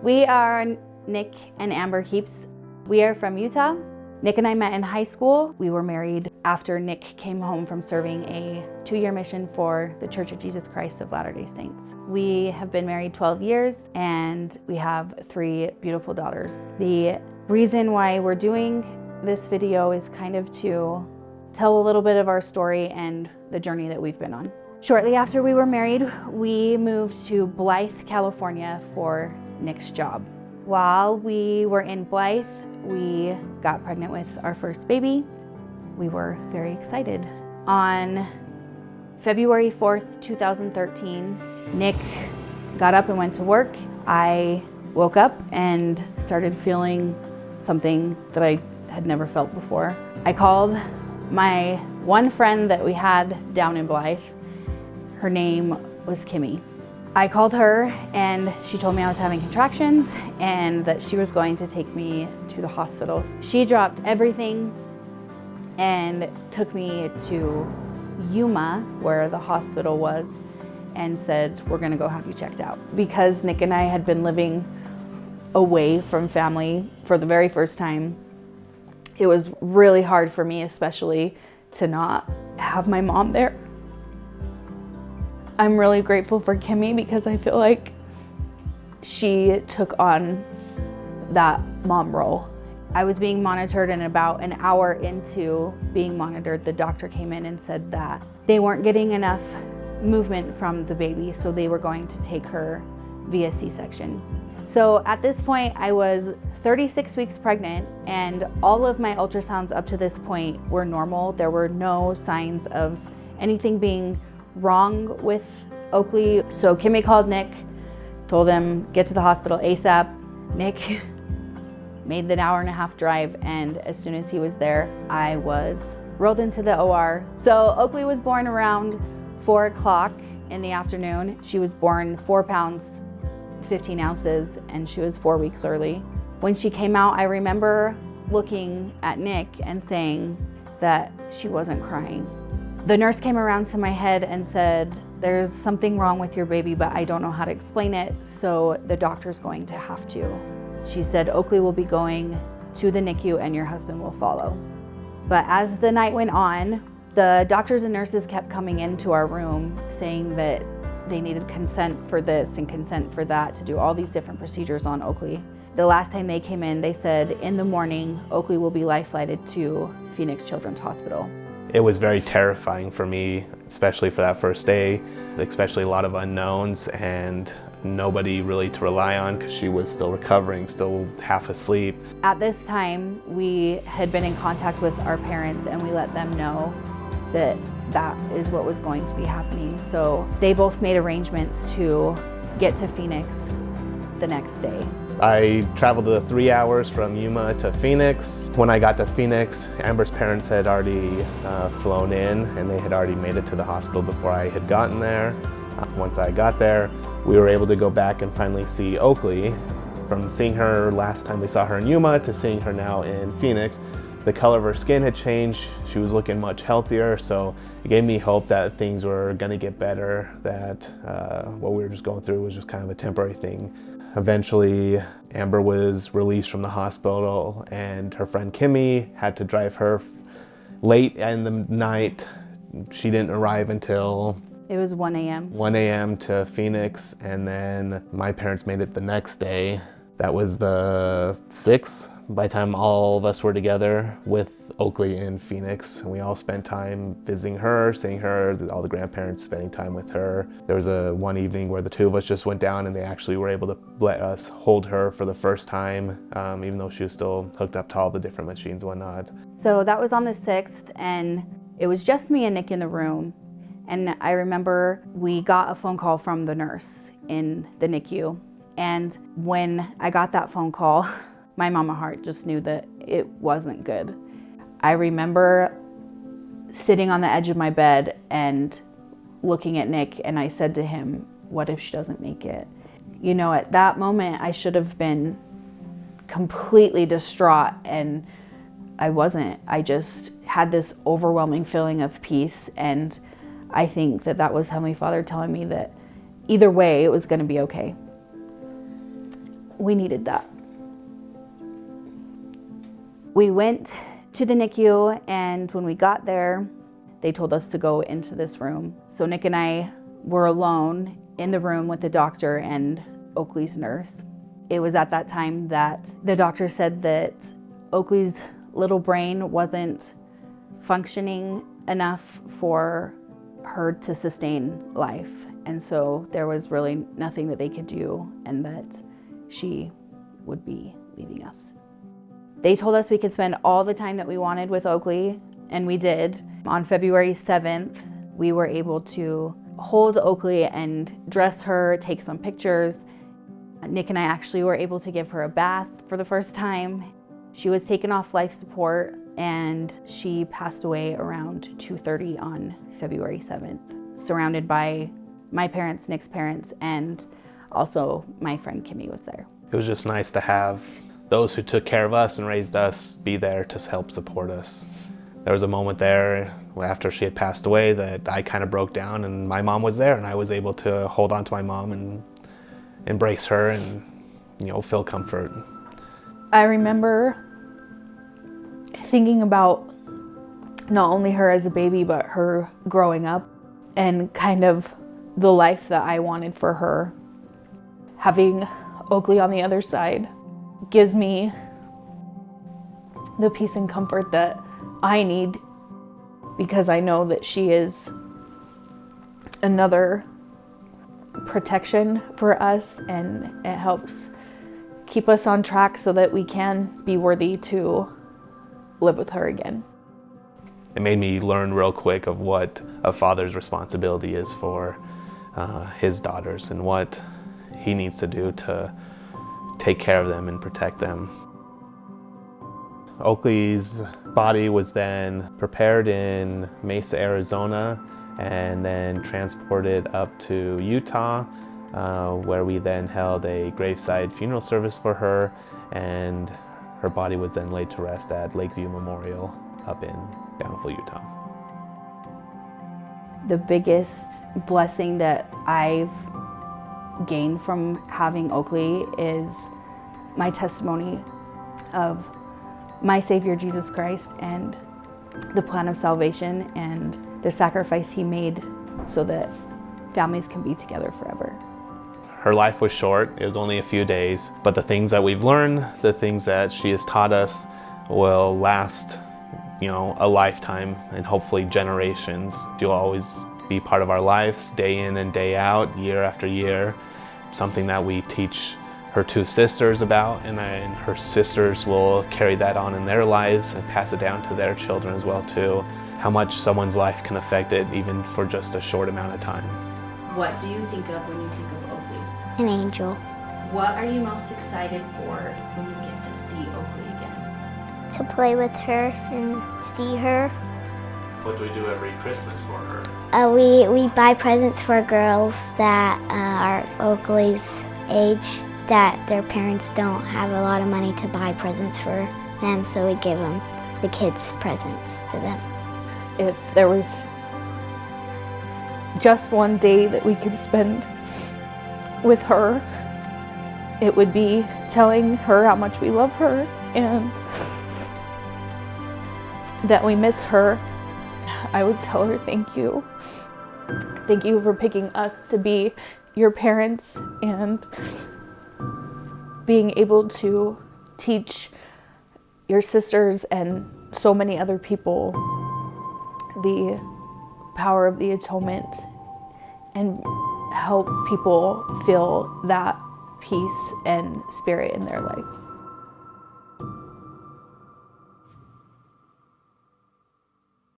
We are Nick and Amber Heaps. We are from Utah. Nick and I met in high school. We were married after Nick came home from serving a 2-year mission for the Church of Jesus Christ of Latter-day Saints. We have been married 12 years and we have 3 beautiful daughters. The reason why we're doing this video is kind of to tell a little bit of our story and the journey that we've been on. Shortly after we were married, we moved to Blythe, California for Nick's job. While we were in Blythe, we got pregnant with our first baby. We were very excited. On February 4th, 2013, Nick got up and went to work. I woke up and started feeling something that I had never felt before. I called my one friend that we had down in Blythe. Her name was Kimmy. I called her and she told me I was having contractions and that she was going to take me to the hospital. She dropped everything and took me to Yuma, where the hospital was, and said, we're gonna go have you checked out. Because Nick and I had been living away from family for the very first time, it was really hard for me, especially, to not have my mom there. I'm really grateful for Kimmy because I feel like she took on that mom role. I was being monitored, and about an hour into being monitored, the doctor came in and said that they weren't getting enough movement from the baby, so they were going to take her via C-section. So at this point, I was 36 weeks pregnant, and all of my ultrasounds up to this point were normal. There were no signs of anything being wrong with Oakley. So Kimmy called Nick, told him get to the hospital ASAP. Nick made the 1.5-hour drive, and as soon as he was there, I was rolled into the OR. So Oakley was born around 4 o'clock in the afternoon. She was born 4 pounds, 15 ounces, and she was 4 weeks early. When she came out, I remember looking at Nick and saying that she wasn't crying. The nurse came around to my head and said, there's something wrong with your baby, but I don't know how to explain it, so the doctor's going to have to. She said, Oakley will be going to the NICU and your husband will follow. But as the night went on, the doctors and nurses kept coming into our room saying that they needed consent for this and consent for that to do all these different procedures on Oakley. The last time they came in, they said, in the morning, Oakley will be life-flighted to Phoenix Children's Hospital. It was very terrifying for me, especially for that first day, especially a lot of unknowns and nobody really to rely on because she was still recovering, still half asleep. At this time, we had been in contact with our parents and we let them know that that is what was going to be happening. So they both made arrangements to get to Phoenix the next day. I traveled the 3 hours from Yuma to Phoenix. When I got to Phoenix, Amber's parents had already flown in and they had already made it to the hospital before I had gotten there. Once I got there, we were able to go back and finally see Oakley. From seeing her last time we saw her in Yuma to seeing her now in Phoenix, the color of her skin had changed. She was looking much healthier, so it gave me hope that things were gonna get better, that what we were just going through was just kind of a temporary thing. Eventually, Amber was released from the hospital and her friend Kimmy had to drive her late in the night. She didn't arrive until it was 1 a.m. 1 a.m. to Phoenix, and then my parents made it the next day. That was the 6th. By the time all of us were together with Oakley in Phoenix, and we all spent time visiting her, seeing her, all the grandparents spending time with her. There was one evening where the 2 of us just went down and they actually were able to let us hold her for the first time, even though she was still hooked up to all the different machines and whatnot. So that was on the 6th, and it was just me and Nick in the room. And I remember we got a phone call from the nurse in the NICU. And when I got that phone call, my mama heart just knew that it wasn't good. I remember sitting on the edge of my bed and looking at Nick, and I said to him, what if she doesn't make it? You know, at that moment, I should have been completely distraught, and I wasn't. I just had this overwhelming feeling of peace, and I think that that was Heavenly Father telling me that either way, it was gonna be okay. we needed that. We went to the NICU, and when we got there, they told us to go into this room. So Nick and I were alone in the room with the doctor and Oakley's nurse. It was at that time that the doctor said that Oakley's little brain wasn't functioning enough for her to sustain life. And so there was really nothing that they could do, and that she would be leaving us. They told us we could spend all the time that we wanted with Oakley, and we did. On February 7th, we were able to hold Oakley and dress her, take some pictures. Nick and I actually were able to give her a bath for the first time. She was taken off life support, and she passed away around 2:30 on February 7th, surrounded by my parents, Nick's parents, and also my friend Kimmy was there. It was just nice to have those who took care of us and raised us be there to help support us. There was a moment there after she had passed away that I kind of broke down, and my mom was there, and I was able to hold on to my mom and embrace her and, feel comfort. I remember thinking about not only her as a baby, but her growing up and kind of the life that I wanted for her. Having Oakley on the other side gives me the peace and comfort that I need, because I know that she is another protection for us, and it helps keep us on track so that we can be worthy to live with her again. It made me learn real quick of what a father's responsibility is for his daughters and what he needs to do to take care of them and protect them. Oakley's body was then prepared in Mesa, Arizona, and then transported up to Utah, where we then held a graveside funeral service for her, and her body was then laid to rest at Lakeview Memorial up in Bountiful, Utah. The biggest blessing that I've gained from having Oakley is my testimony of my Savior Jesus Christ and the plan of salvation and the sacrifice he made so that families can be together forever. Her life was short, it was only a few days, but the things that we've learned, the things that she has taught us will last, a lifetime and hopefully generations. She'll always be part of our lives, day in and day out, year after year. Something that we teach her two sisters about, and then her sisters will carry that on in their lives and pass it down to their children as well too. How much someone's life can affect it even for just a short amount of time. What do you think of when you think of Oakley? An angel. What are you most excited for when you get to see Oakley again? To play with her and see her. What do we do every Christmas for her? We buy presents for girls that are Oakley's age, that their parents don't have a lot of money to buy presents for them, so we give them the kids' presents to them. If there was just one day that we could spend with her, it would be telling her how much we love her and that we miss her. I would tell her thank you. Thank you for picking us to be your parents and being able to teach your sisters and so many other people the power of the atonement and help people feel that peace and spirit in their life.